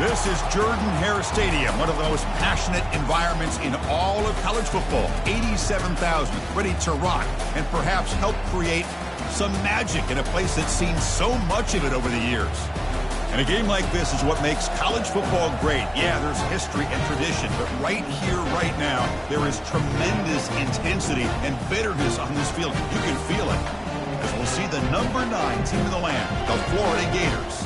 This is Jordan-Hare Stadium, one of the most passionate environments in all of college football. 87,000 ready to rock and perhaps help create some magic in a place that's seen so much of it over the years. And a game like this is what makes college football great. Yeah, there's history and tradition, but right here, right now, there is tremendous intensity and bitterness on this field. You can feel it as we'll see the number 9 team in the land, the Florida Gators,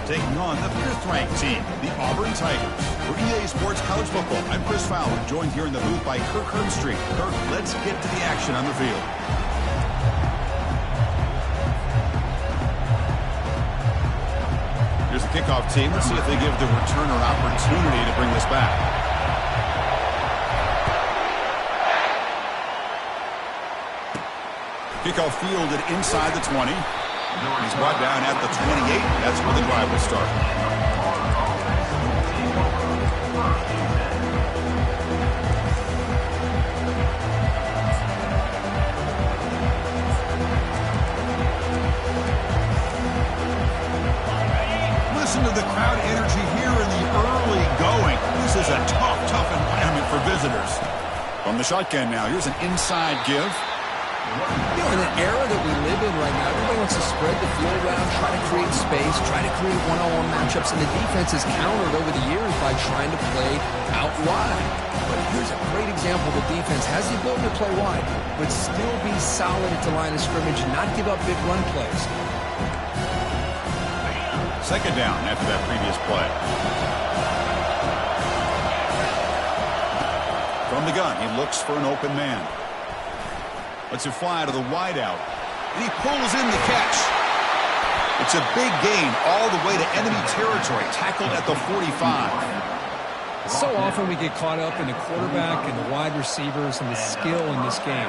taking on the 5th-ranked team, the Auburn Tigers. For EA Sports College Football, I'm Chris Fowler, joined here in the booth by Kirk Herbstreit. Kirk, let's get to the action on the field. Here's the kickoff team. Let's see if they give the returner an opportunity to bring this back. Kickoff fielded inside the 20. He's brought down at the 28. That's where the drive will start. Listen to the crowd energy here in the early going. This is a tough environment for visitors. From the shotgun now, here's an inside give. You know, in an era that we live in right now, everybody wants to spread the field around, try to create space, try to create one-on-one matchups, and the defense has countered over the years by trying to play out wide. But here's a great example. The defense has the ability to play wide, but still be solid at the line of scrimmage and not give up big run plays. Second down after that previous play. From the gun, he looks for an open man. Lets it fly to the wideout. And he pulls in the catch. It's a big gain all the way to enemy territory. Tackled at the 45. So often we get caught up in the quarterback and the wide receivers and the skill in this game.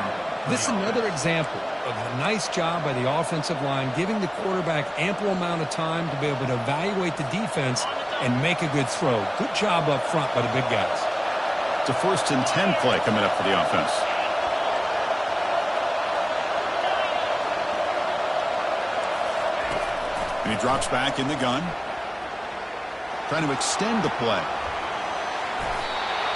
This is another example of a nice job by the offensive line, giving the quarterback ample amount of time to be able to evaluate the defense and make a good throw. Good job up front by the big guys. It's a 1st and 10 play coming up for the offense. And he drops back in the gun. Trying to extend the play.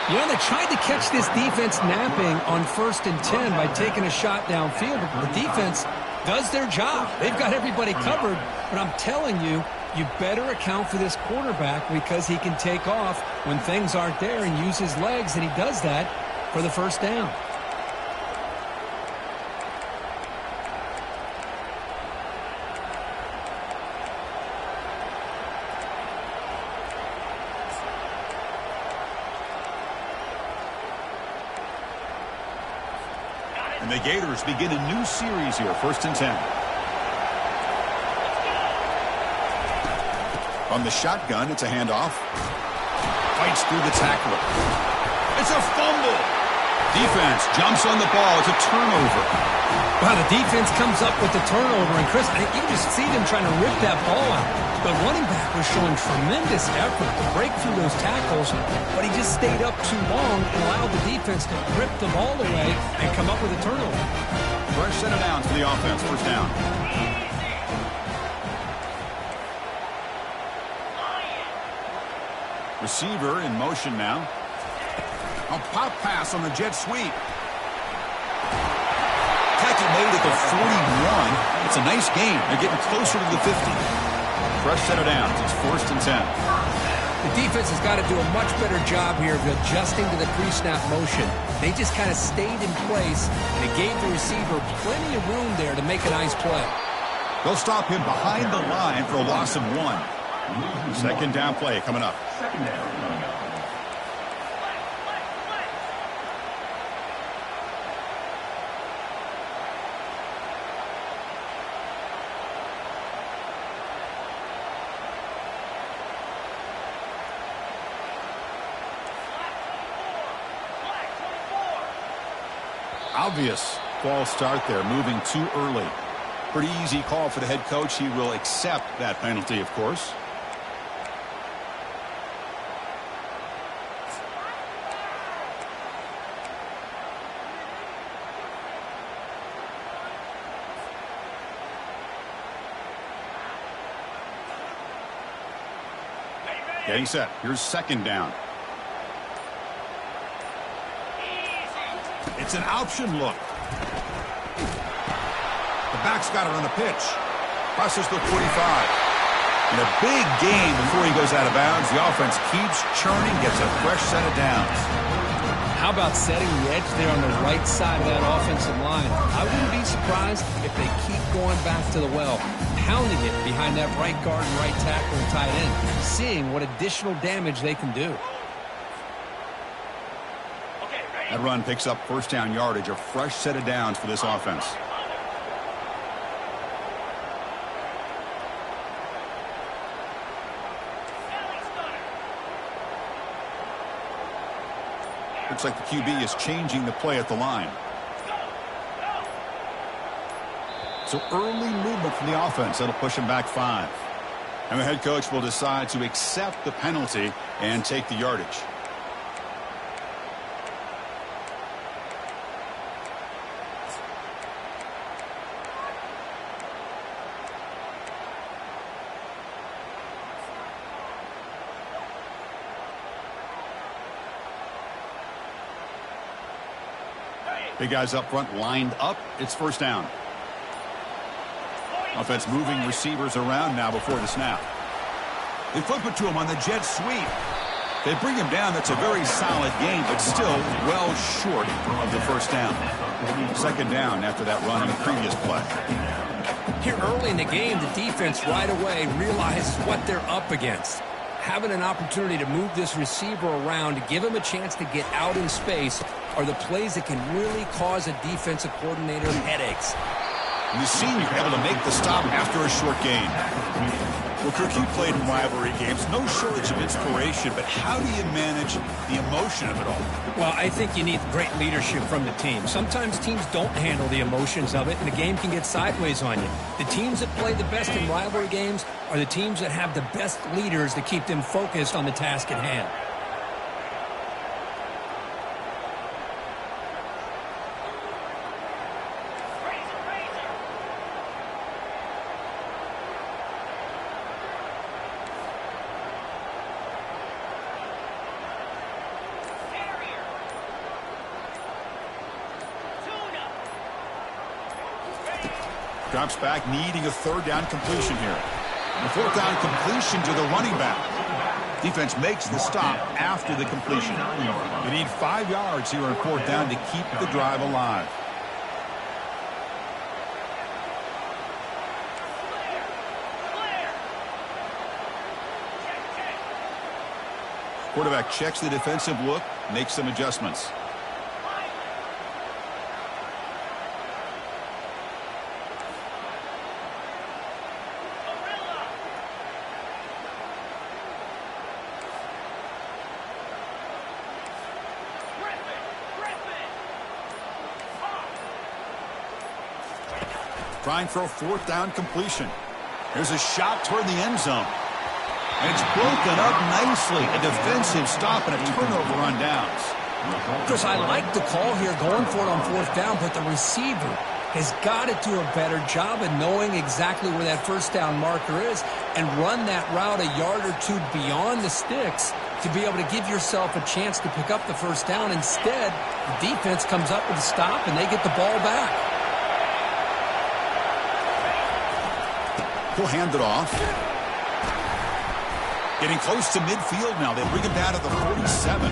Yeah, they tried to catch this defense napping on 1st and 10 by taking a shot downfield. But the defense does their job. They've got everybody covered. But I'm telling you, you better account for this quarterback because he can take off when things aren't there and use his legs, and he does that for the 1st down. And the Gators begin a new series here, 1st and 10. On the shotgun, it's a handoff. Fights through the tackler. It's a fumble. Defense jumps on the ball. It's a turnover. Wow, the defense comes up with the turnover. And, Chris, I think you just see them trying to rip that ball out. The running back was showing tremendous effort to break through those tackles, but he just stayed up too long and allowed the defense to rip the ball away and come up with a turnover. Fresh set of downs for the offense. 1st down. Receiver in motion now. A pop pass on the jet sweep. Tackle made at the 41. It's a nice gain. They're getting closer to the 50. Fresh set of downs. It's 1st and 10. The defense has got to do a much better job here of adjusting to the pre-snap motion. They just kind of stayed in place, and it gave the receiver plenty of room there to make a nice play. They'll stop him behind the line for a loss of 1. 2nd down play coming up. Obvious false start there, moving too early. Pretty easy call for the head coach. He will accept that penalty, of course. Getting set. Here's second down. It's an option look. The back's got it on the pitch. Crosses the 45. And a big gain before he goes out of bounds. The offense keeps churning, gets a fresh set of downs. How about setting the edge there on the right side of that offensive line? I wouldn't be surprised if they keep going back to the well, pounding it behind that right guard and right tackle and tight end, seeing what additional damage they can do. That run picks up first down yardage, a fresh set of downs for this offense. Looks like the QB is changing the play at the line. So early movement from the offense. That'll push him back 5. And the head coach will decide to accept the penalty and take the yardage. Big guys up front lined up. It's first down. Offense moving receivers around now before the snap. They flip it to him on the jet sweep. They bring him down. That's a very solid gain, but still well short of the first down. Second down after that run in the previous play. Here early in the game, the defense right away realizes what they're up against. Having an opportunity to move this receiver around to give him a chance to get out in space are the plays that can really cause a defensive coordinator headaches. And the senior able to make the stop after a short gain. Well, Kirk, you played in rivalry games. No shortage of inspiration, but how do you manage the emotion of it all? Well, I think you need great leadership from the team. Sometimes teams don't handle the emotions of it, and the game can get sideways on you. The teams that play the best in rivalry games are the teams that have the best leaders to keep them focused on the task at hand. Drops back, needing a third down completion here. The fourth down completion to the running back. Defense makes the stop after the completion. They need 5 yards here on fourth down to keep the drive alive. Quarterback checks the defensive look, makes some adjustments. Trying for a fourth down completion. There's a shot toward the end zone. And it's broken up nicely. A defensive stop and a turnover on downs. Chris, I like the call here going for it on fourth down, but the receiver has got to do a better job of knowing exactly where that first down marker is and run that route a yard or two beyond the sticks to be able to give yourself a chance to pick up the first down. Instead, the defense comes up with a stop and they get the ball back. He'll hand it off. Getting close to midfield now. They bring him down to the 47.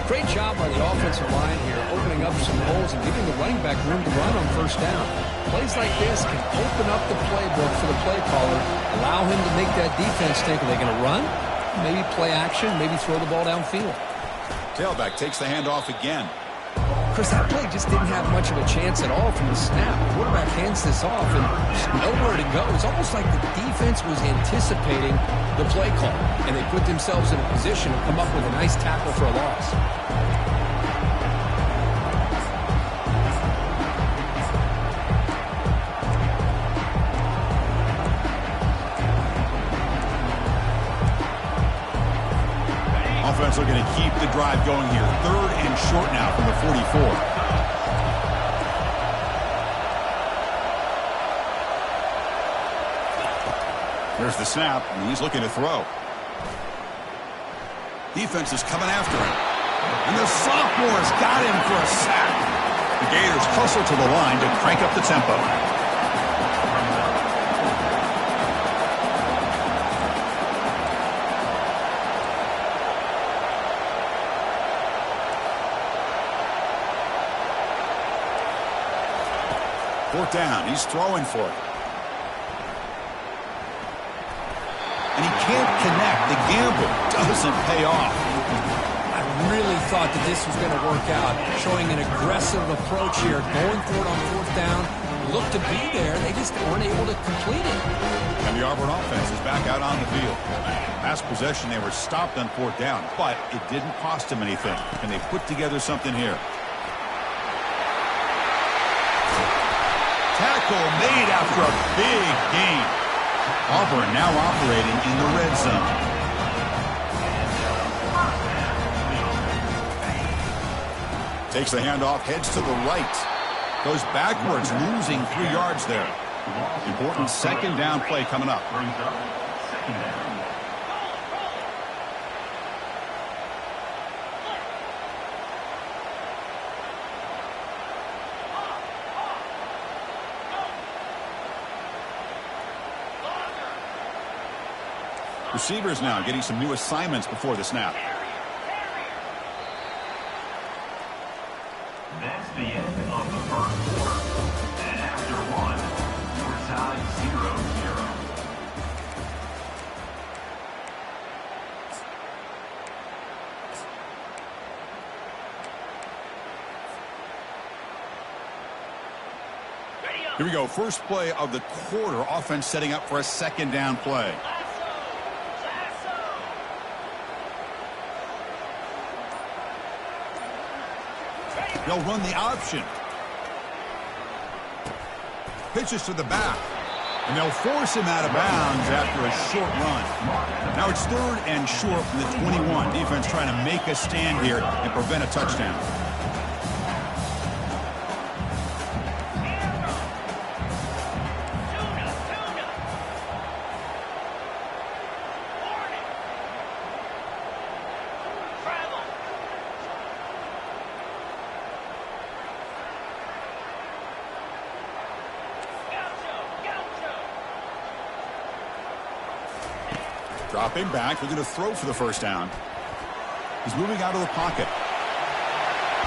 Great job by the offensive line here, opening up some holes and giving the running back room to run on first down. Plays like this can open up the playbook for the play caller, allow him to make that defense think, are they going to run? Maybe play action, maybe throw the ball downfield. Tailback takes the handoff again. Chris, that play just didn't have much of a chance at all from the snap. The quarterback hands this off and just nowhere to go. It's almost like the defense was anticipating the play call, and they put themselves in a position to come up with a nice tackle for a loss. Offense looking to keep the drive going here. Third and short now from the 44. There's the snap, and he's looking to throw. Defense is coming after him. And the sophomore's got him for a sack. The Gators hustle to the line to crank up the tempo. Fourth down. He's throwing for it. And he can't connect. The gamble doesn't pay off. I really thought that this was going to work out, showing an aggressive approach here, going for it on fourth down. Looked to be there. They just weren't able to complete it. And the Auburn offense is back out on the field. Last possession, they were stopped on fourth down, but it didn't cost them anything. Can they put together something here? Tackle made after a big gain. Auburn now operating in the red zone. Takes the handoff, heads to the right. Goes backwards, losing 3 yards there. Important second down play coming up. Receivers now getting some new assignments before the snap. That's the end of the first quarter. And after one, we're tied 0-0. Here we go. First play of the quarter. Offense setting up for a second down play. They'll run the option. Pitches to the back. And they'll force him out of bounds after a short run. Now it's third and short from the 21. Defense trying to make a stand here and prevent a touchdown. Dropping back. They're going to throw for the first down. He's moving out of the pocket.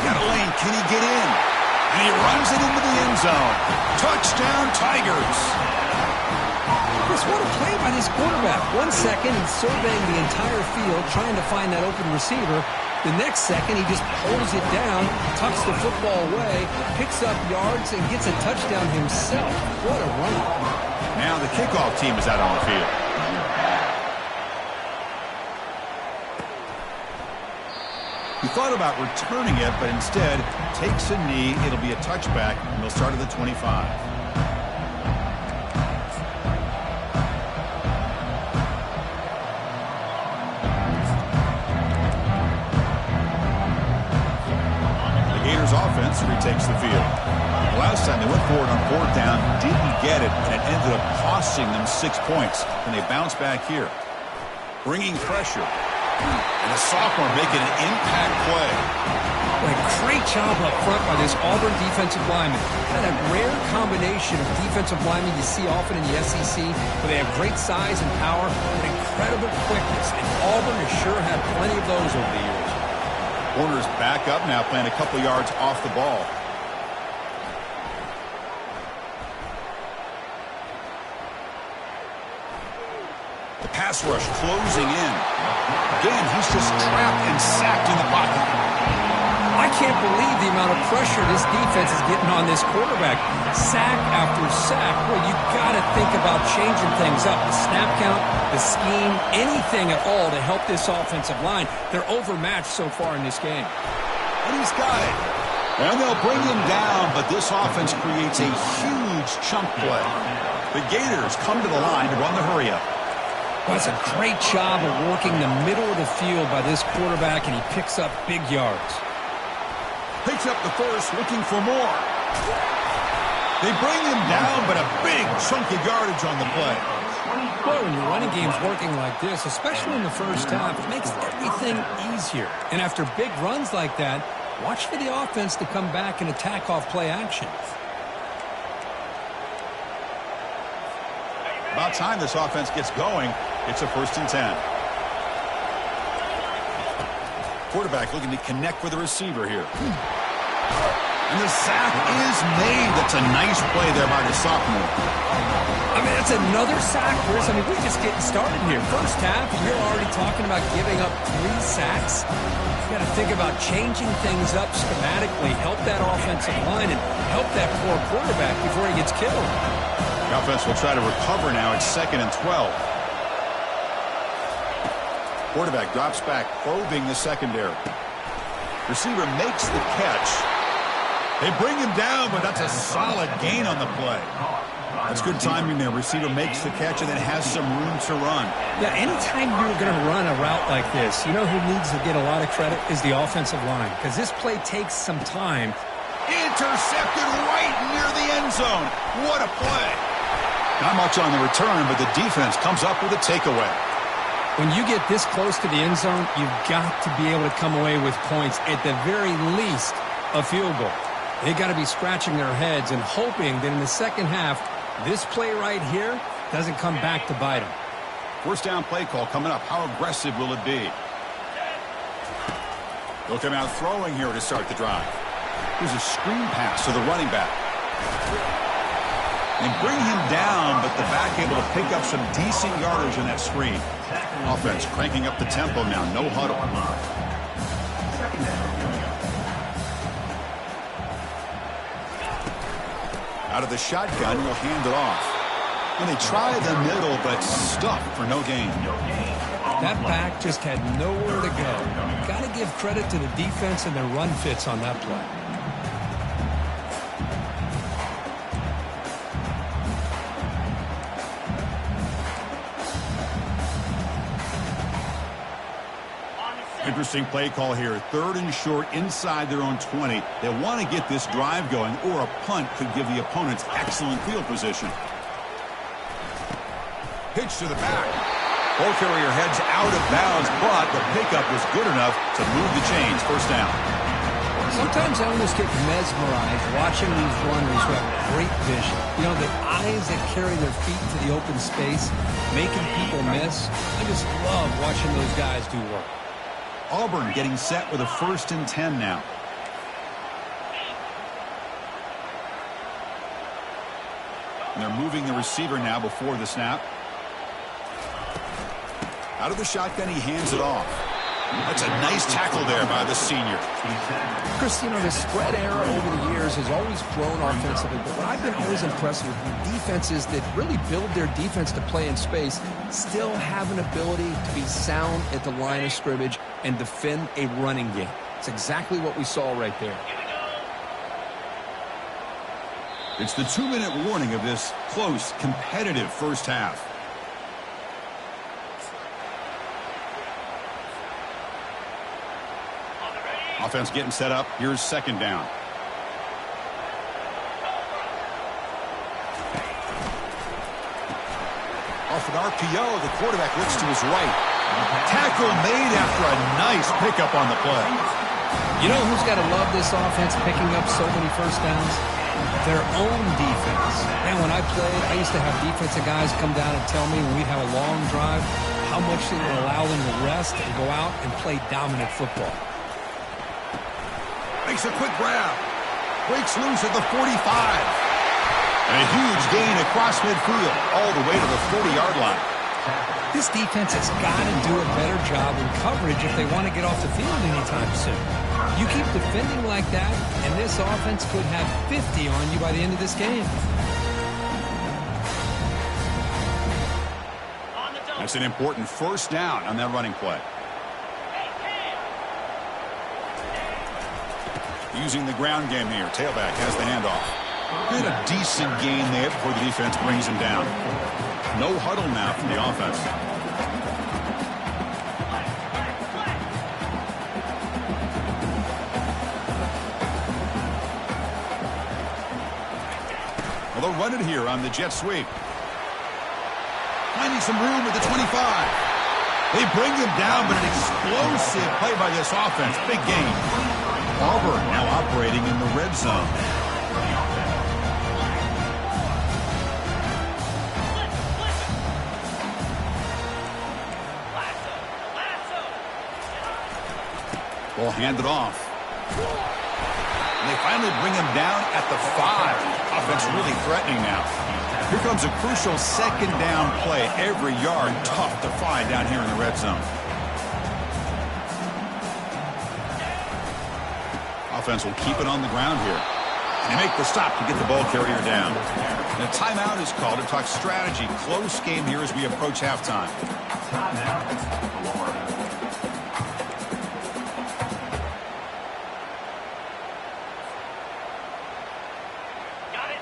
Got a lane. Can he get in? And he runs it into the end zone. Touchdown, Tigers. Chris, what a play by this quarterback. 1 second, he's surveying the entire field, trying to find that open receiver. The next second, he just pulls it down, tucks the football away, picks up yards, and gets a touchdown himself. What a run. Now the kickoff team is out on the field. He thought about returning it, but instead takes a knee. It'll be a touchback, and they'll start at the 25. The Gators offense retakes the field. Last time they went forward on fourth down, didn't get it, and it ended up costing them 6 points. And they bounce back here. Bringing pressure. And the sophomore making an impact play. A great job up front by this Auburn defensive lineman. Kind of rare combination of defensive linemen you see often in the SEC, where they have great size and power and incredible quickness. And Auburn has sure had plenty of those over the years. Corners back up now, playing a couple yards off the ball. The pass rush closing in. Again, he's just trapped and sacked in the pocket. I can't believe the amount of pressure this defense is getting on this quarterback. Sack after sack. Well, you got to think about changing things up. The snap count, the scheme, anything at all to help this offensive line. They're overmatched so far in this game. And he's got it. And they'll bring him down, but this offense creates a huge chunk play. The Gators come to the line to run the hurry-up. Well, it's a great job of working the middle of the field by this quarterback, and he picks up big yards. Picks up the first, looking for more. They bring him down, but a big chunk of yardage on the play. Well, when your running game's working like this, especially in the first half, it makes everything easier. And after big runs like that, watch for the offense to come back and attack off play action. About time this offense gets going. It's a 1st and 10. Quarterback looking to connect with the receiver here. And the sack is made. That's a nice play there by the sophomore. I mean, that's another sack, Chris. I mean, we're just getting started here. First half, and you're already talking about giving up 3 sacks. You got to think about changing things up schematically, help that offensive line, and help that poor quarterback before he gets killed. The offense will try to recover now. It's 2nd and 12. Quarterback drops back, probing the secondary. Receiver makes the catch. They bring him down, but that's a solid gain on the play. That's good timing there. Receiver makes the catch and then has some room to run. Yeah, anytime you're going to run a route like this, you know who needs to get a lot of credit is the offensive line, because this play takes some time. Intercepted right near the end zone. What a play. Not much on the return, but the defense comes up with a takeaway. When you get this close to the end zone, you've got to be able to come away with points, at the very least, a field goal. They've got to be scratching their heads and hoping that in the second half, this play right here doesn't come back to bite them. 1st down play call coming up. How aggressive will it be? They'll come out throwing here to start the drive. Here's a screen pass to the running back. And bring him down, but the back able to pick up some decent yardage in that screen. Offense cranking up the tempo now. No huddle. Out of the shotgun, he'll hand it off. And they try the middle, but stuffed for no gain. That back just had nowhere to go. Got to give credit to the defense and their run fits on that play. Interesting play call here. 3rd and short inside their own 20. They want to get this drive going, or a punt could give the opponents excellent field position. Pitch to the back. Ball carrier heads out of bounds, but the pickup was good enough to move the chains. 1st down. Sometimes I almost get mesmerized watching these runners who have great vision. You know, the eyes that carry their feet to the open space, making people miss. I just love watching those guys do work. Auburn getting set with a 1st and 10 now. And they're moving the receiver now before the snap. Out of the shotgun, he hands it off. That's a nice tackle there by the senior. Chris, you know, the spread era over the years has always grown offensively, but what I've been always impressed with defenses that really build their defense to play in space still have an ability to be sound at the line of scrimmage and defend a running game. It's exactly what we saw right there. It's the 2-minute warning of this close, competitive first half. Offense getting set up. Here's 2nd down. Off an RPO, the quarterback looks to his right. Tackle made after a nice pickup on the play. You know who's got to love this offense picking up so many 1st downs? Their own defense. Man, when I played, I used to have defensive guys come down and tell me when we'd have a long drive how much they would allow them to rest and go out and play dominant football. Makes a quick grab. Breaks loose at the 45. And a huge gain across midfield, all the way to the 40-yard line. This defense has got to do a better job in coverage if they want to get off the field anytime soon. You keep defending like that, and this offense could have 50 on you by the end of this game. That's an important 1st down on that running play. Using the ground game here. Tailback has the handoff. Did a decent gain there before the defense brings him down. No huddle now from the offense. Well, they'll run it here on the jet sweep. finding some room at the 25. They bring him down, but an explosive play by this offense. Big game. Auburn now operating in the red zone. Ball handed off. And they finally bring him down at the 5. Offense really threatening now. Here comes a crucial second down play. Every yard tough to find down here in the red zone. Offense will keep it on the ground here. And they make the stop to get the ball carrier down. And a timeout is called to talk strategy. Close game here as we approach halftime.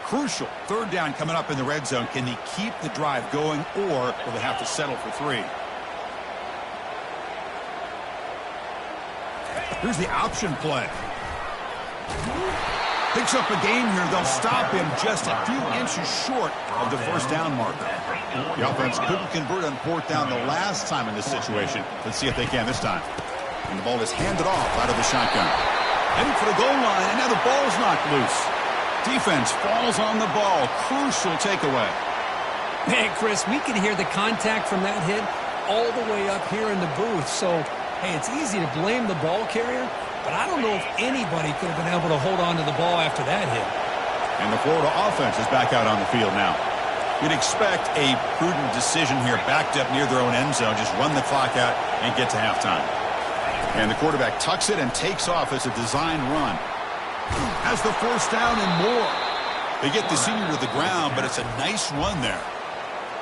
Crucial third down coming up in the red zone. Can they keep the drive going, or will they have to settle for 3? Here's the option play. Picks up a gain here. They'll stop him just a few inches short of the first down marker. The offense couldn't convert on fourth down the last time in this situation. Let's see if they can this time. And the ball is handed off out of the shotgun. Heading for the goal line, and now the ball's knocked loose. Defense falls on the ball. Crucial takeaway. Man, Chris, we can hear the contact from that hit all the way up here in the booth. So, hey, it's easy to blame the ball carrier, but I don't know if anybody could have been able to hold on to the ball after that hit. And the Florida offense is back out on the field now. You'd expect a prudent decision here, backed up near their own end zone. Just run the clock out and get to halftime. And the quarterback tucks it and takes off as a design run. Has the first down and more. They get the senior to the ground, but it's a nice run there.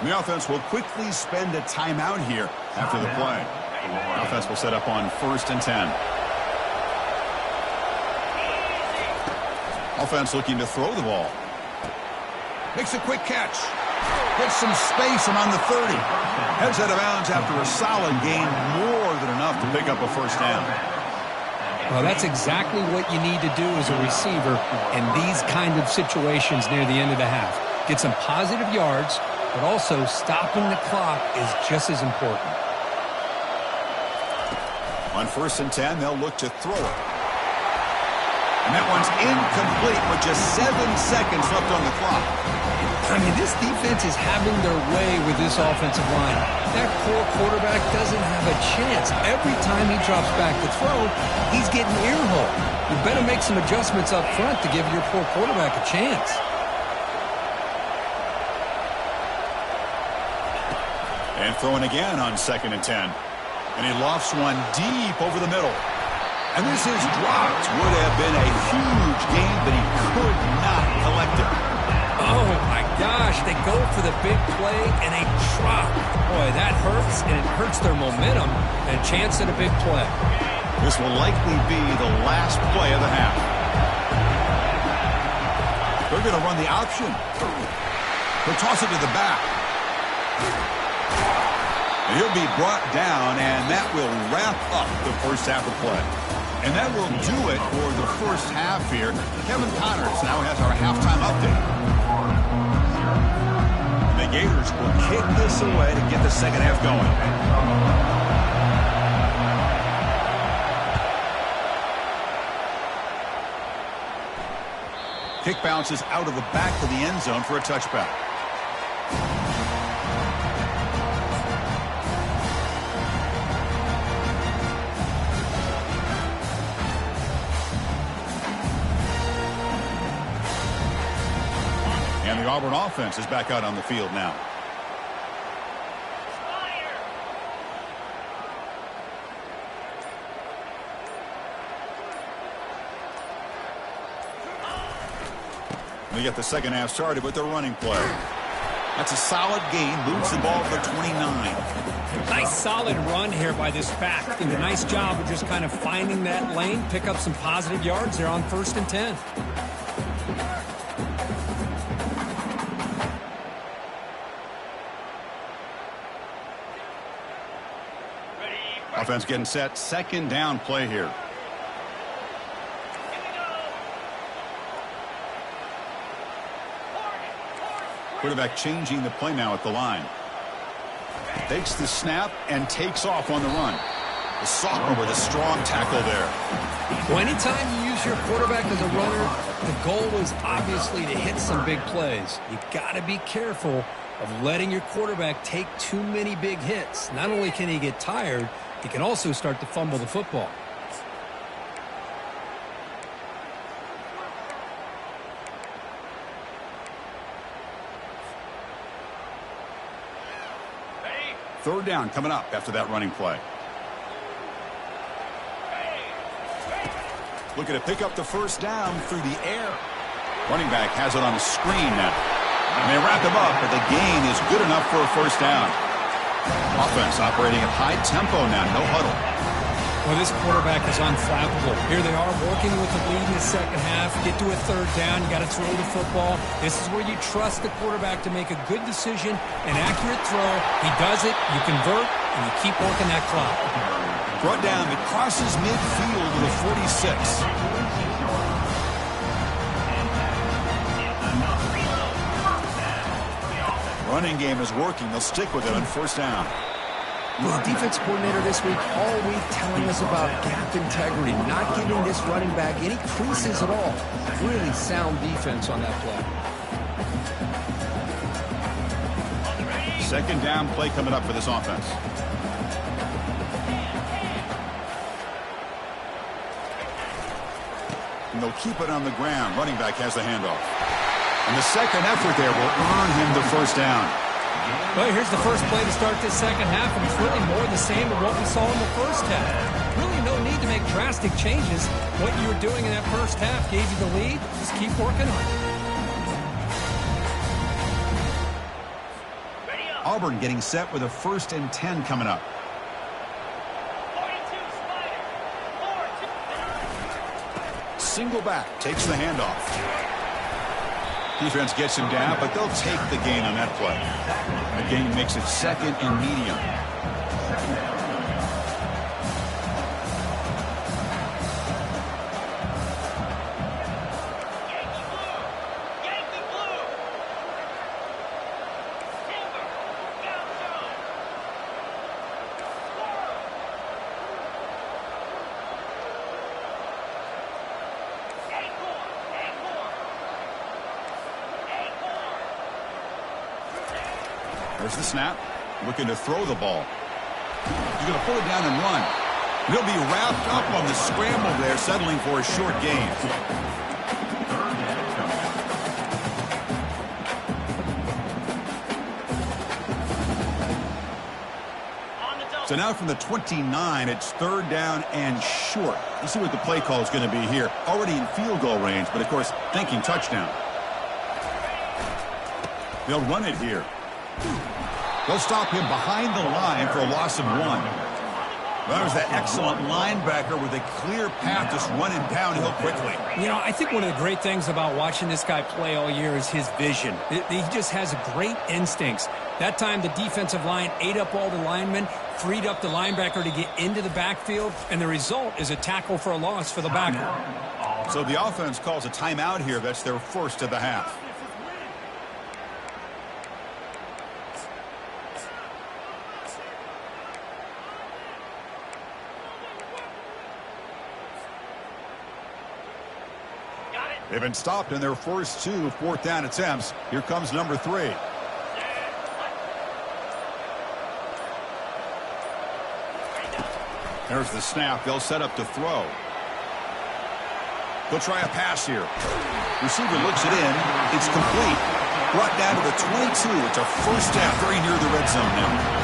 And the offense will quickly spend a timeout here after the play. The offense will set up on 1st and 10. Offense looking to throw the ball. Makes a quick catch. Gets some space around the 30. Heads out of bounds after a solid gain, more than enough to pick up a first down. Well, that's exactly what you need to do as a receiver in these kind of situations near the end of the half. Get some positive yards, but also stopping the clock is just as important. On 1st and 10, they'll look to throw it. And that one's incomplete with just 7 seconds left on the clock. I mean, this defense is having their way with this offensive line. That poor quarterback doesn't have a chance. Every time he drops back to throw, he's getting earholed. You better make some adjustments up front to give your poor quarterback a chance. And throwing again on 2nd and 10. And he lofts one deep over the middle. And this is dropped. Would have been a huge gain, but he could not collect it. Oh, my gosh. They go for the big play, and they drop. Boy, that hurts, and it hurts their momentum and a chance at a big play. This will likely be the last play of the half. They're going to run the option. They'll toss it to the back. And he'll be brought down, and that will wrap up the first half of play. And that will do it for the first half here. Kevin Connors now has our halftime update. And the Gators will kick this away to get the second half going. Kick bounces out of the back of the end zone for a touchback. And the Auburn offense is back out on the field now. They get the second half started with their running play. That's a solid gain. Moves the ball to 29. Nice solid run here by this back. Did a nice job of just kind of finding that lane, pick up some positive yards there on 1st and 10. Offense getting set. Second down play here. Quarterback changing the play now at the line. Takes the snap and takes off on the run. The sophomore with a strong tackle there. Well, anytime you use your quarterback as a runner, the goal is obviously to hit some big plays. You got to be careful of letting your quarterback take too many big hits. Not only can he get tired, he can also start to fumble the football. Third down coming up after that running play. Looking to pick up the first down through the air. Running back has it on the screen now. And they wrap him up, but the gain is good enough for a first down. Offense operating at high tempo now, no huddle. Well, this quarterback is unflappable. Here they are working with the lead in the second half. Get to a third down. You got to throw the football. This is where you trust the quarterback to make a good decision, an accurate throw. He does it, you convert, and you keep working that clock. Brought down, it crosses midfield with a 46. Running game is working. They'll stick with it on first down. The defense coordinator this week all week telling us about gap integrity, not giving this running back any creases at all. Really sound defense on that play. Second down play coming up for this offense. And they'll keep it on the ground. Running back has the handoff. And the second effort there will earn him the first down. Well, here's the first play to start this second half, and it's really more the same of what we saw in the first half. Really no need to make drastic changes. What you were doing in that first half gave you the lead. Just keep working on it. Auburn getting set with a 1st and 10 coming up. Single back, takes the handoff. Defense gets him down, but they'll take the gain on that play. The gain makes it 2nd and medium. There's the snap. Looking to throw the ball. He's going to pull it down and run. He'll be wrapped up on the scramble there, settling for a short gain. So now from the 29, it's 3rd down and short. Let's see what the play call is going to be here. Already in field goal range, but of course, thinking touchdown. They'll run it here. They'll stop him behind the line for a loss of 1. That was that excellent linebacker with a clear path just running downhill quickly. You know, I think one of the great things about watching this guy play all year is his vision. He just has great instincts. That time the defensive line ate up all the linemen, freed up the linebacker to get into the backfield, and the result is a tackle for a loss for the backer. So the offense calls a timeout here. That's their first of the half. They've been stopped in their first 2 4th down attempts. Here comes number 3. There's the snap. They'll set up to throw. They'll try a pass here. Receiver looks it in. It's complete. Brought down to the 22. It's a first down, very near the red zone now.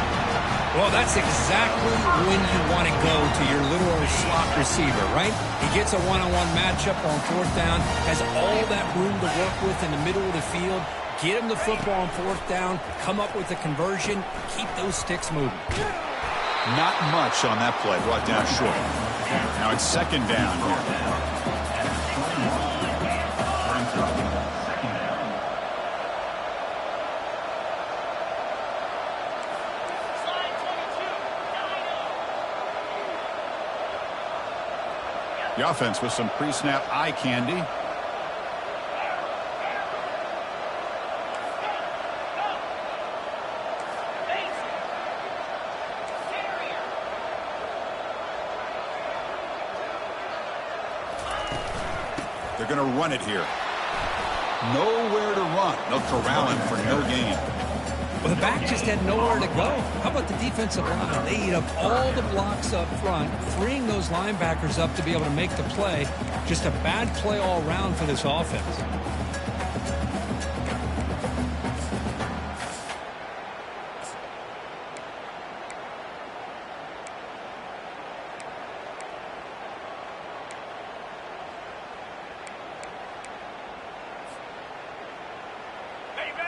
Well, that's exactly when you want to go to your literal slot receiver, right? He gets a one-on-one matchup on 4th down, has all that room to work with in the middle of the field. Get him the football on 4th down, come up with a conversion, keep those sticks moving. Not much on that play, brought down short. Now it's 2nd down here. The offense with some pre-snap eye candy. They're going to run it here. Nowhere to run. They'll corral him for no gain. Well, the back just had nowhere to go. How about the defensive line? They eat up all the blocks up front, freeing those linebackers up to be able to make the play. Just a bad play all around for this offense.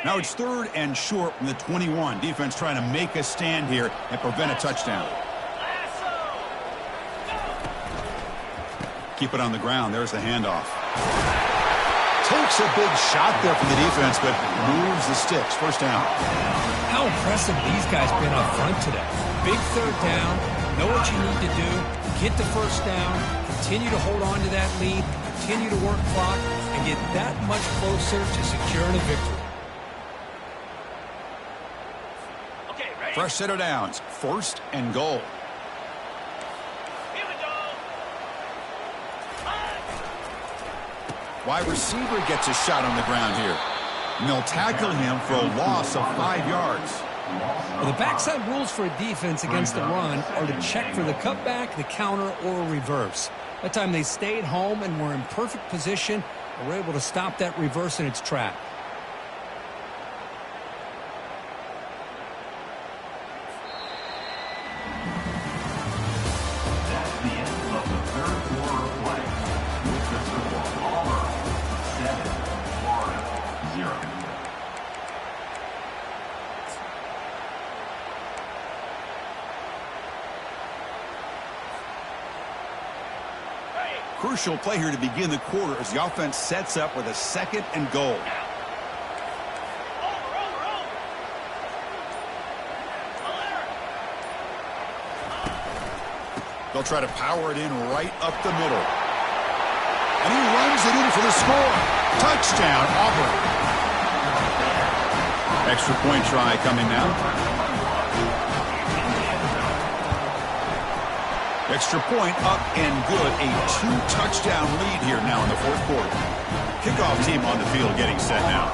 Now it's 3rd and short from the 21. Defense trying to make a stand here and prevent a touchdown. Keep it on the ground. There's the handoff. Takes a big shot there from the defense, but moves the sticks. First down. How impressive these guys been up front today. Big 3rd down. Know what you need to do. Get the first down. Continue to hold on to that lead. Continue to work clock and get that much closer to securing a victory. Fresh set of downs. 1st and goal. Here we go. Wide receiver gets a shot on the ground here. And they'll tackle him for a loss of 5 yards. Well, the backside rules for a defense against the run are to check for the cutback, the counter, or a reverse. That time they stayed home and were in perfect position and were able to stop that reverse in its track. That's the end of the 3rd quarter of play. With the score, Auburn 7, Florida 0. Crucial play here to begin the quarter as the offense sets up with a 2nd and goal. They'll try to power it in right up the middle. And he runs it in for the score. Touchdown, Auburn. Extra point try coming now. Extra point up and good. A 2-touchdown lead here now in the 4th quarter. Kickoff team on the field getting set now.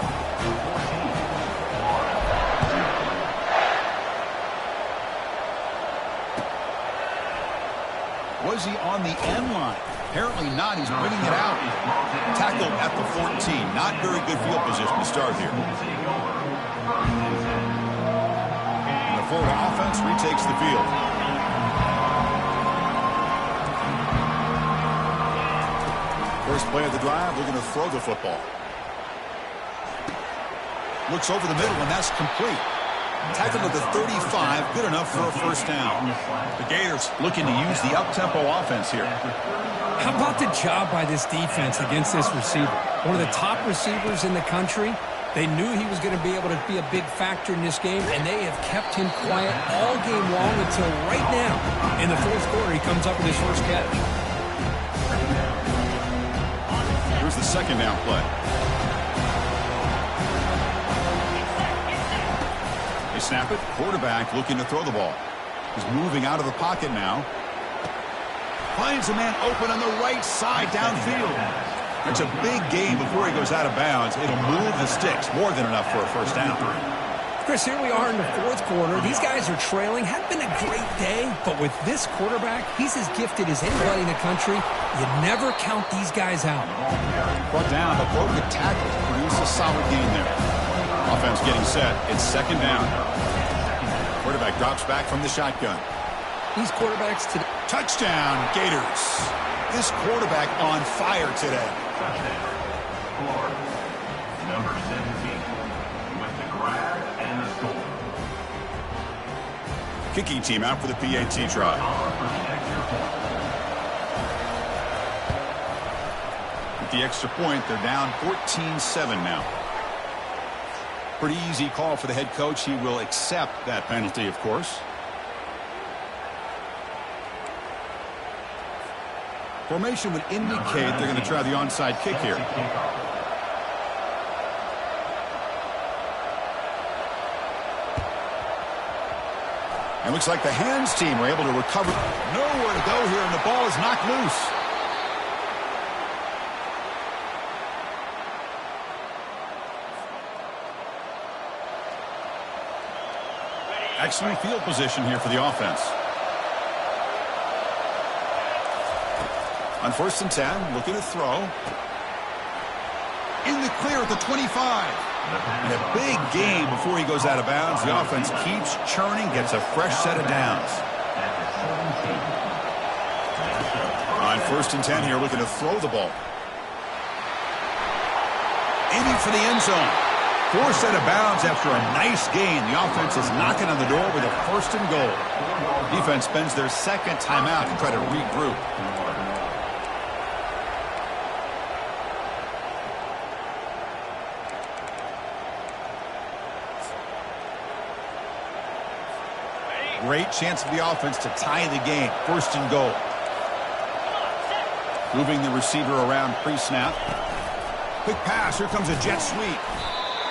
Was he on the end line? Apparently not. He's bringing it out. Tackled at the 14. Not very good field position to start here. And the Florida offense retakes the field. First play of the drive, looking to throw the football. Looks over the middle, and that's complete. Tackled at the 35, good enough for a first down. The Gators looking to use the up-tempo offense here. How about the job by this defense against this receiver? One of the top receivers in the country. They knew he was going to be able to be a big factor in this game, and they have kept him quiet all game long until right now. In the 4th quarter, he comes up with his first catch. Here's the 2nd down play. They snap it. Quarterback looking to throw the ball. He's moving out of the pocket now. Finds a man open on the right side downfield. It's a big gain before he goes out of bounds. It'll move the sticks. More than enough for a first down. Chris, here we are in the 4th quarter. These guys are trailing. Hadn't been a great day, but with this quarterback, he's as gifted as anybody in the country. You never count these guys out. Brought down, but broke the tackle. Produce a solid gain there. Offense getting set. It's 2nd down. Quarterback drops back from the shotgun. These quarterbacks today. Touchdown, Gators. This quarterback on fire today. Touchdown, Florida. Number 17 with the grab and the score. Kicking team out for the PAT try. With the extra point, they're down 14-7 now. Pretty easy call for the head coach. He will accept that penalty, of course. Formation would indicate they're going to try the onside kick here. And looks like the hands team were able to recover. Nowhere to go here, and the ball is knocked loose. Excellent field position here for the offense. On 1st and 10, looking to throw. In the clear at the 25. And a big gain before he goes out of bounds. The offense keeps churning, gets a fresh set of downs. On 1st and 10 here, looking to throw the ball. Aiming for the end zone. 4 set of bounds after a nice gain. The offense is knocking on the door with a 1st and goal. Defense spends their second timeout to try to regroup. Great chance for the offense to tie the game. 1st and goal. Moving the receiver around pre-snap. Quick pass. Here comes a jet sweep.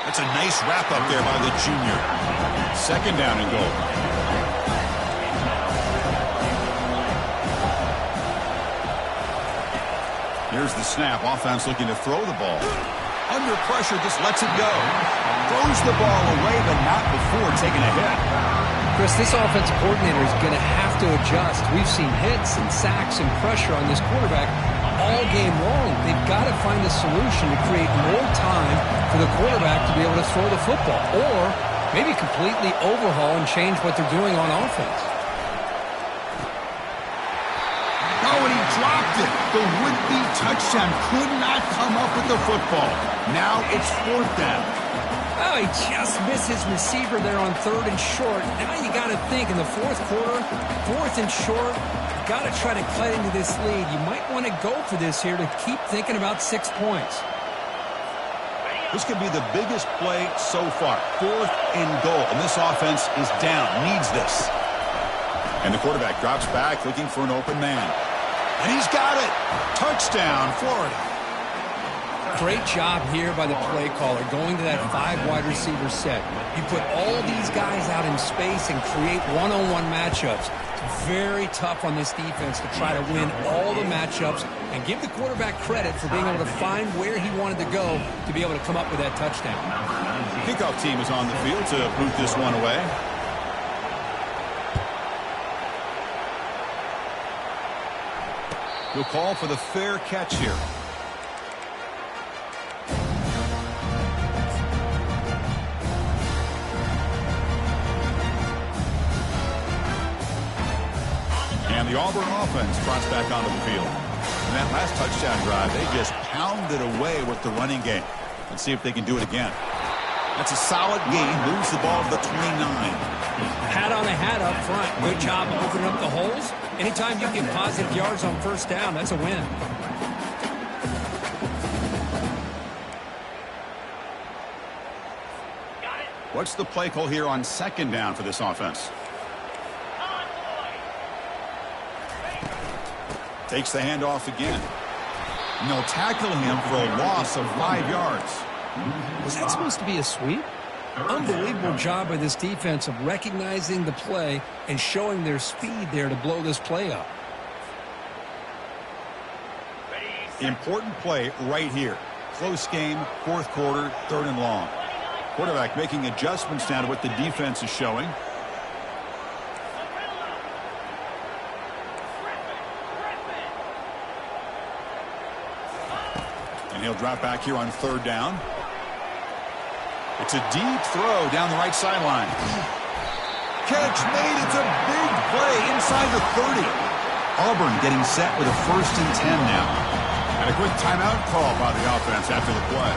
That's a nice wrap-up there by the junior. 2nd down and goal. Here's the snap. Offense looking to throw the ball. Under pressure, just lets it go. Throws the ball away, but not before taking a hit. Chris, this offensive coordinator is going to have to adjust. We've seen hits and sacks and pressure on this quarterback all game long. They've got to find a solution to create more time for the quarterback to be able to throw the football, or maybe completely overhaul and change what they're doing on offense. Oh, and he dropped it. The would-be touchdown could not come up with the football. Now it's 4th down. Oh, he just missed his receiver there on 3rd and short. Now you got to think in the 4th quarter, 4th and short, got to try to cut into this lead. You might want to go for this here to keep thinking about 6 points. This could be the biggest play so far. 4th and goal, and this offense is down, needs this. And the quarterback drops back looking for an open man. And he's got it. Touchdown, Florida. Great job here by the play caller, going to that 5 wide receiver set. You put all these guys out in space and create one-on-one matchups. It's very tough on this defense to try to win all the matchups and give the quarterback credit for being able to find where he wanted to go to be able to come up with that touchdown. Kickoff team is on the field to boot this one away. We'll call for the fair catch here. And the Auburn offense trots back onto the field. In that last touchdown drive, they just pounded away with the running game. Let's see if they can do it again. That's a solid gain. Moves the ball to the 29. Hat on a hat up front. Good job of opening up the holes. Anytime you get positive yards on 1st down, that's a win. What's the play call here on 2nd down for this offense? Takes the handoff again. And they'll tackle him for a loss of 5 yards. Was that supposed to be a sweep? Unbelievable job by this defense of recognizing the play and showing their speed there to blow this play up. Important play right here. Close game, 4th quarter, 3rd and long. Quarterback making adjustments now to what the defense is showing. And he'll drop back here on 3rd down. It's a deep throw down the right sideline. Catch made. It's a big play inside the 30. Auburn getting set with a 1st and 10 now. And a quick timeout call by the offense after the play.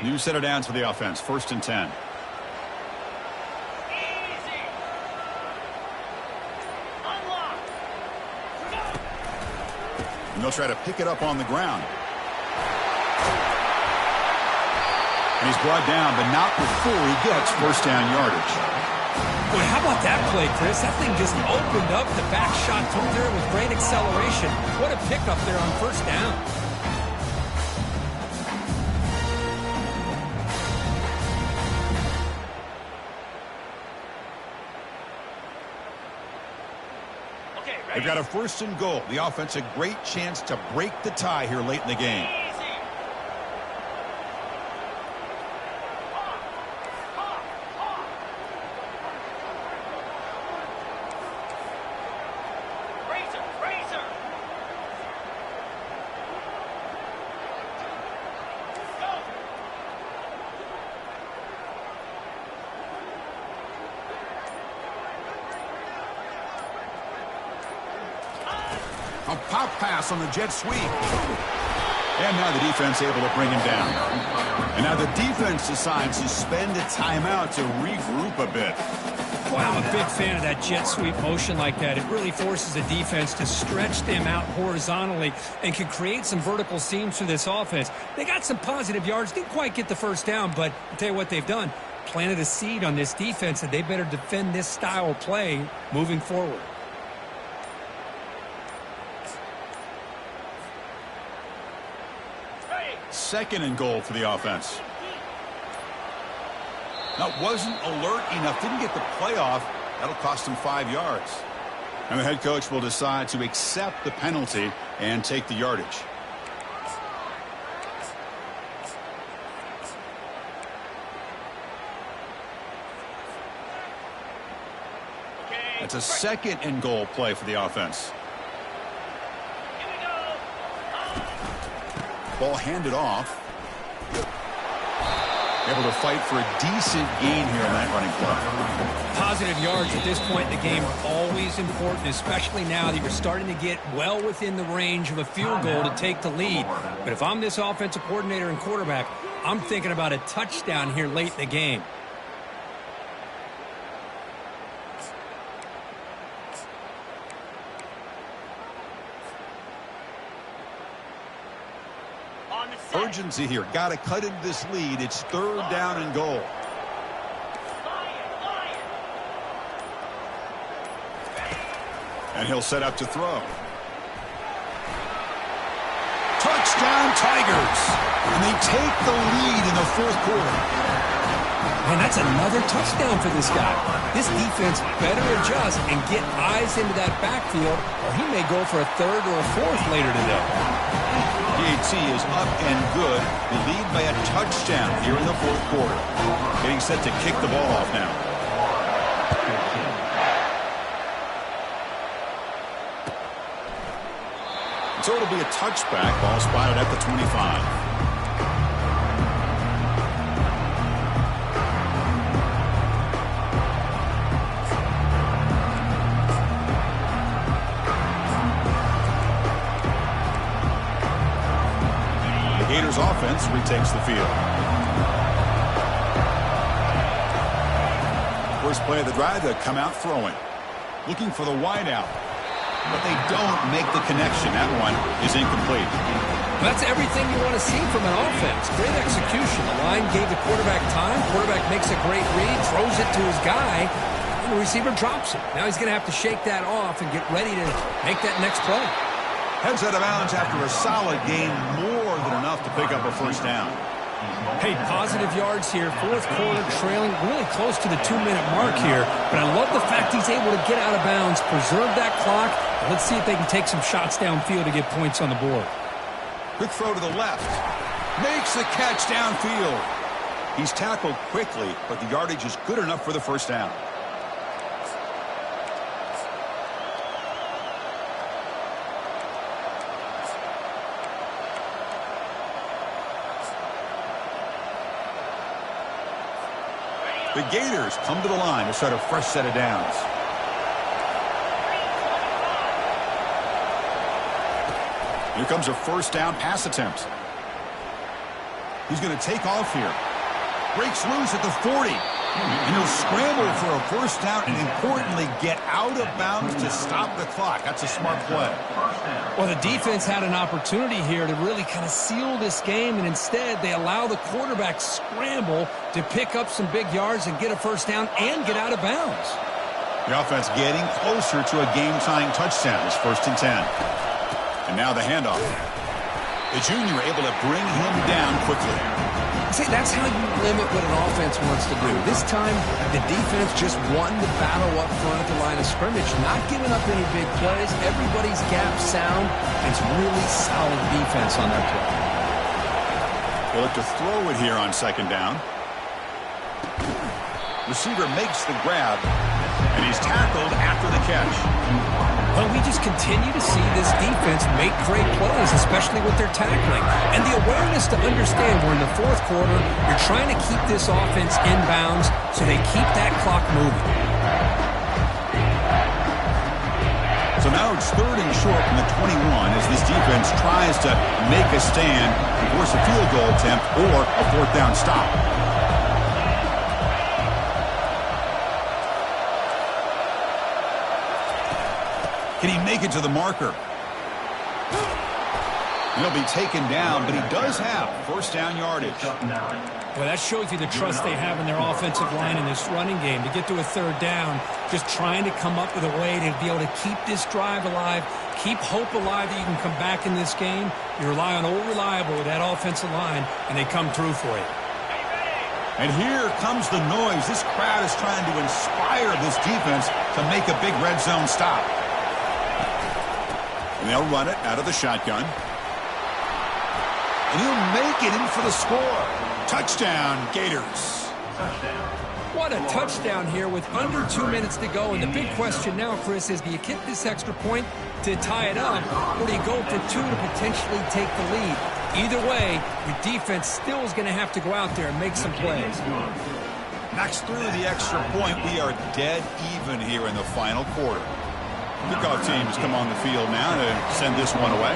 New set of downs for the offense. 1st and 10. And they'll try to pick it up on the ground. And he's brought down, but not before he gets 1st down yardage. Boy, how about that play, Chris? That thing just opened up. The back shot through there with great acceleration. What a pickup there on 1st down. They've got a 1st and goal. The offense a great chance to break the tie here late in the game. A pop pass on the jet sweep. And now the defense able to bring him down. And now the defense decides to spend a timeout to regroup a bit. Boy, I'm a big fan of that jet sweep motion like that. It really forces the defense to stretch them out horizontally and can create some vertical seams for this offense. They got some positive yards, didn't quite get the 1st down, but I'll tell you what they've done. Planted a seed on this defense that they better defend this style of play moving forward. 2nd and goal for the offense. Now, wasn't alert enough, didn't get the playoff. That'll cost him 5 yards. And the head coach will decide to accept the penalty and take the yardage. That's a 2nd and goal play for the offense. Ball handed off. Able to fight for a decent gain here in that running play. Positive yards at this point in the game are always important, especially now that you're starting to get well within the range of a field goal to take the lead. But if I'm this offensive coordinator and quarterback, I'm thinking about a touchdown here late in the game. Urgency here. Got to cut into this lead. It's 3rd down and goal. And he'll set up to throw. Touchdown Tigers. And they take the lead in the 4th quarter. And that's another touchdown for this guy. This defense better adjust and get eyes into that backfield, or he may go for a 3rd or a 4th later today. DHC is up and good. The lead by a touchdown here in the 4th quarter. Getting set to kick the ball off now. So it'll be a touchback. Ball spotted at the 25. Gators offense retakes the field. First play of the drive, they come out throwing. Looking for the wideout. But they don't make the connection. That one is incomplete. That's everything you want to see from an offense. Great execution. The line gave the quarterback time. Quarterback makes a great read, throws it to his guy, and the receiver drops it. Now he's going to have to shake that off and get ready to make that next play. Heads out of bounds after a solid gain, more than enough to pick up a 1st down. Hey, positive yards here. 4th quarter trailing really close to the 2-minute mark here. But I love the fact he's able to get out of bounds, preserve that clock. Let's see if they can take some shots downfield to get points on the board. Quick throw to the left. Makes the catch downfield. He's tackled quickly, but the yardage is good enough for the 1st down. The Gators come to the line to start a fresh set of downs. Here comes a 1st down pass attempt. He's going to take off here. Breaks loose at the 40. And he'll scramble for a 1st down and, importantly, get out of bounds to stop the clock. That's a smart play. Well, the defense had an opportunity here to really kind of seal this game, and instead they allow the quarterback scramble to pick up some big yards and get a 1st down and get out of bounds. The offense getting closer to a game-tying touchdown. It's 1st and 10. And now the handoff. The junior able to bring him down quickly. See, that's how you limit what an offense wants to do. This time, the defense just won the battle up front at the line of scrimmage, not giving up any big plays. Everybody's gap sound. It's really solid defense on that play. They'll look to throw it here on second down. Receiver makes the grab, and he's tackled after the catch. Well, we just continue to see this defense make great plays, especially with their tackling. And the awareness to understand we're in the fourth quarter, you're trying to keep this offense in bounds so they keep that clock moving. So now it's 3rd and short from the 21 as this defense tries to make a stand and force a field goal attempt or a 4th down stop. Can he make it to the marker? He'll be taken down, but he does have 1st down yardage. Well, that shows you the trust they have in their offensive line in this running game. To get to a 3rd down, just trying to come up with a way to be able to keep this drive alive, keep hope alive that you can come back in this game. You rely on Old Reliable with that offensive line, and they come through for you. And here comes the noise. This crowd is trying to inspire this defense to make a big red zone stop. And they'll run it out of the shotgun. And he'll make it in for the score. Touchdown, Gators. Touchdown. What a touchdown here with under 2 minutes to go. And the big question now, Chris, is do you get this extra point to tie it up, or do you go for 2 to potentially take the lead? Either way, your defense still is going to have to go out there and make some plays. Knocks through the extra point. We are dead even here in the final quarter. Kickoff teams come on the field now to send this one away.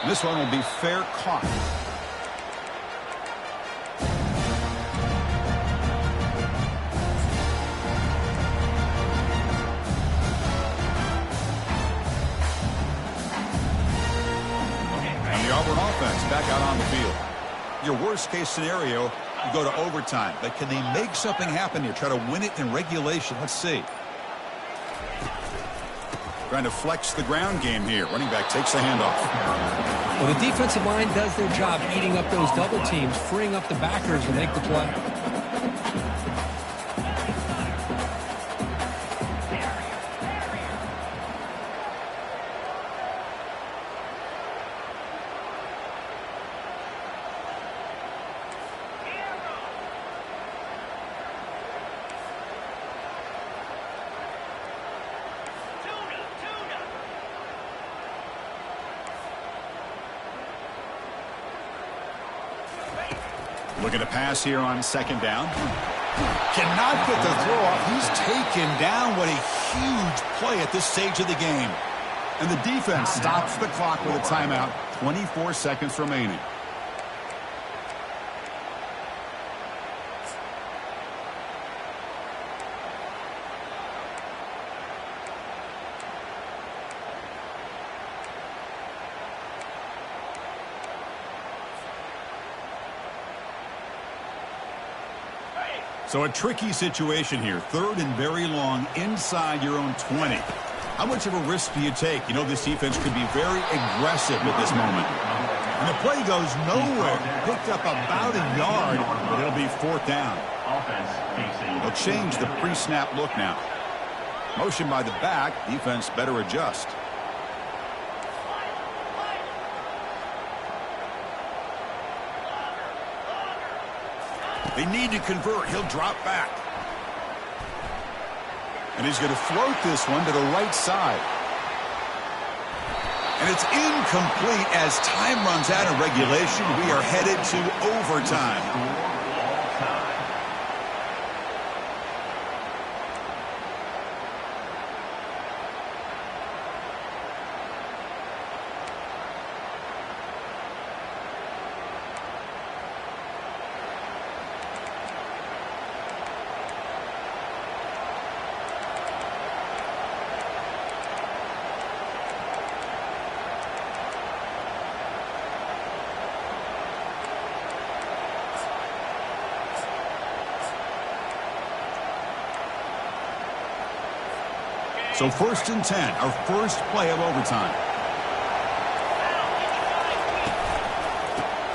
This one will be fair caught. And the Auburn offense back out on the field. Your worst case scenario, you go to overtime. But can they make something happen here? Try to win it in regulation. Let's see. Trying to flex the ground game here. Running back takes the handoff. Well, the defensive line does their job eating up those double teams, freeing up the backers to make the play. Looking to pass here on second down. Cannot get the throw off. He's taken down. What a huge play at this stage of the game. And the defense stops the clock with a timeout. 24 seconds remaining. So a tricky situation here. 3rd and very long inside your own 20. How much of a risk do you take? You know this defense could be very aggressive at this moment. And the play goes nowhere. Picked up about a yard, but it'll be 4th down. They'll change the pre-snap look now. Motion by the back. Defense better adjust. They need to convert. He'll drop back. And he's going to float this one to the right side. And it's incomplete as time runs out in regulation. We are headed to overtime. So 1st and 10, our first play of overtime.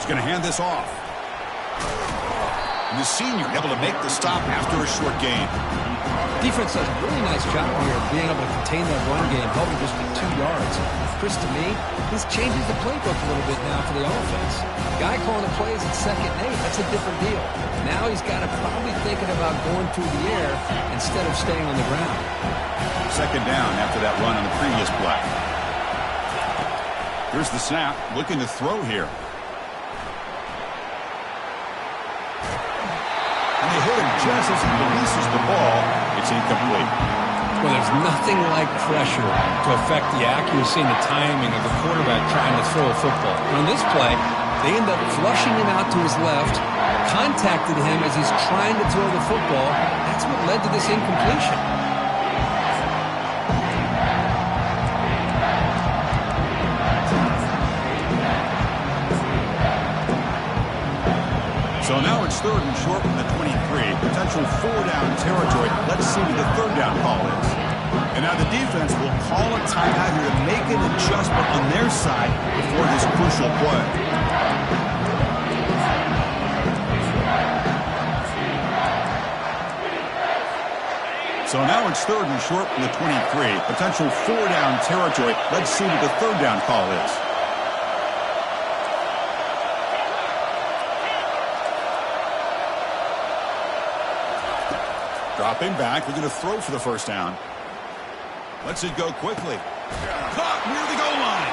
He's going to hand this off. And the senior able to make the stop after a short gain. Defense does a really nice job here of being able to contain that run game, helping just with 2 yards. Chris, to me, this changes the playbook a little bit now for the offense. Guy calling the plays at 2nd and 8, that's a different deal. Now he's got to probably thinking about going through the air instead of staying on the ground. 2nd down after that run on the previous play. Here's the snap, looking to throw here. And they hit him just as he releases the ball. It's incomplete. Well, there's nothing like pressure to affect the accuracy and the timing of the quarterback trying to throw a football. On this play, they end up flushing him out to his left, contacted him as he's trying to throw the football. That's what led to this incompletion. So now it's 3rd and short from the 23. Potential 4-down territory. Let's see what the 3rd down call is. And now the defense will call a timeout here to make an adjustment on their side before this crucial play. So now it's 3rd and short from the 23. Potential 4-down territory. Let's see what the 3rd down call is. Dropping back, looking to throw for the 1st down. Lets it go quickly. Caught near the goal line.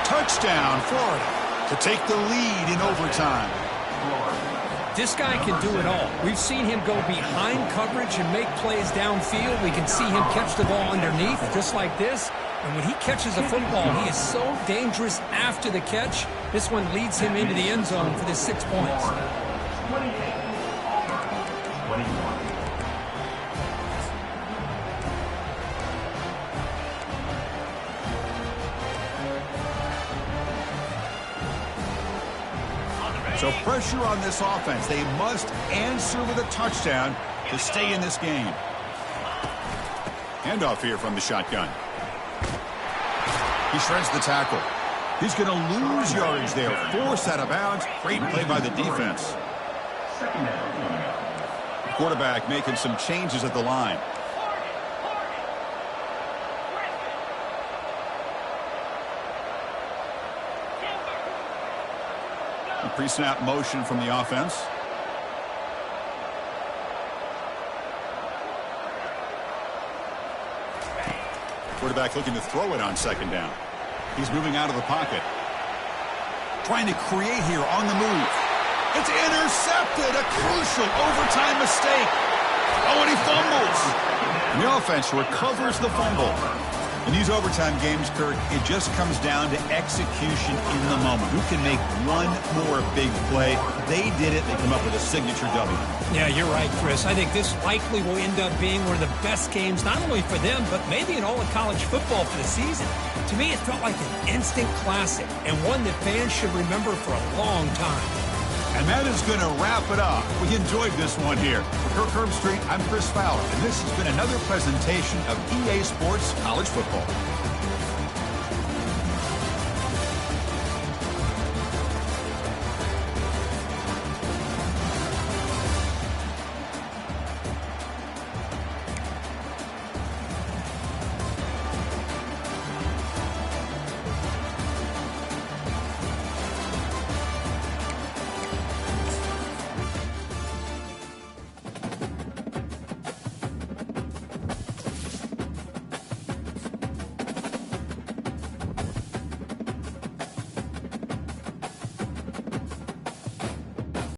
Touchdown, Florida, to take the lead in overtime. This guy can do it all. We've seen him go behind coverage and make plays downfield. We can see him catch the ball underneath, just like this. And when he catches a football, he is so dangerous after the catch. This one leads him into the end zone for the 6 points. 21. So pressure on this offense. They must answer with a touchdown to stay in this game. Handoff here from the shotgun. He shreds the tackle. He's going to lose yardage there. Forced out of bounds. Great play by the defense. Quarterback making some changes at the line. Pre-snap motion from the offense. Quarterback looking to throw it on 2nd down. He's moving out of the pocket. Trying to create here on the move. It's intercepted. A crucial overtime mistake. Oh, and he fumbles. And the offense recovers the fumble. In these overtime games, Kirk, it just comes down to execution in the moment. Who can make one more big play? They did it. They come up with a signature W. Yeah, you're right, Chris. I think this likely will end up being one of the best games, not only for them, but maybe in all of college football for the season. To me, it felt like an instant classic and one that fans should remember for a long time. And that is going to wrap it up. We enjoyed this one here. For Kirk Herbstreit, I'm Chris Fowler, and this has been another presentation of EA Sports College Football.